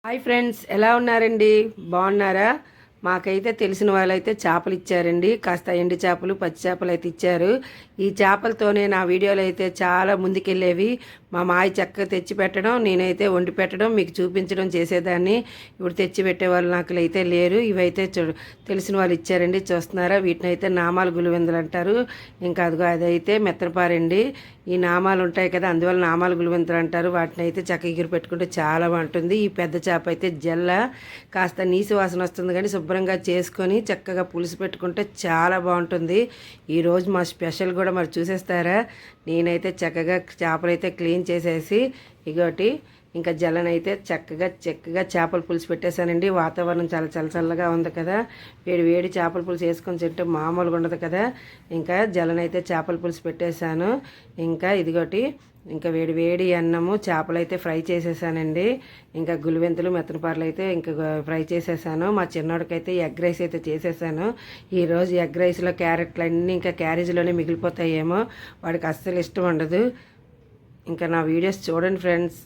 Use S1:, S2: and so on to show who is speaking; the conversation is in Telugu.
S1: హాయ్ ఫ్రెండ్స్, ఎలా ఉన్నారండి? బాగున్నారా? మాకైతే తెలిసిన వాళ్ళైతే చేపలు ఇచ్చారండి. కాస్త ఎండు చేపలు, పచ్చి చేపలు అయితే ఇచ్చారు. ఈ చేపలతోనే నా వీడియోలు అయితే చాలా ముందుకెళ్ళేవి. మా మాయ చక్కగా తెచ్చి పెట్టడం, నేనైతే వండి పెట్టడం, మీకు చూపించడం చేసేదాన్ని. ఇప్పుడు తెచ్చి పెట్టేవాళ్ళు నాకు అయితే లేరు. ఇవైతే తెలిసిన వాళ్ళు ఇచ్చారండి. చూస్తున్నారా? వీటిని అయితే నామాలు గులివెందులు అంటారు. ఇంకా అదిగో అదైతే మెత్తనపారండి. ఈ నామాలు ఉంటాయి కదా, అందువల్ల నామాలు గులివెందులు అంటారు. వాటిని అయితే చక్కగా ఎగిరి పెట్టుకుంటే చాలా బాగుంటుంది. ఈ పెద్ద చేప అయితే జల్ల, కాస్త నీసు వాసన వస్తుంది కానీ శుభ్రంగా చేసుకొని చక్కగా పులుసు పెట్టుకుంటే చాలా బాగుంటుంది. ఈరోజు మా స్పెషల్ కూడా మరి చూసేస్తారా? నేనైతే చక్కగా చేపలు అయితే క్లీన్ చేసేసి ఇగోటి ఇంకా జలనైతే చక్కగా చేపల పులుసు పెట్టేశానండి. వాతావరణం చాలా చల్లగా ఉంది కదా, వేడి వేడి చేపల పులుసు వేసుకొని తింటే మామూలుగా ఉండదు కదా. ఇంకా జలనైతే చేపల పులుసు పెట్టేశాను. ఇంకా ఇదిగోటి ఇంకా వేడి వేడి అన్నము చేపలు అయితే ఫ్రై చేసేసానండి. ఇంకా గులివెంతులు మెత్తనపారలు అయితే ఇంకా ఫ్రై చేసేసాను. మా చిన్నోడికైతే ఎగ్ రైస్ అయితే చేసేసాను. ఈరోజు ఎగ్ రైస్లో క్యారెట్లు అన్నీ ఇంకా క్యారేజీలోనే మిగిలిపోతాయేమో, వాడికి అస్సలు ఇష్టం ఉండదు. ఇంకా నా వీడియోస్ చూడండి ఫ్రెండ్స్.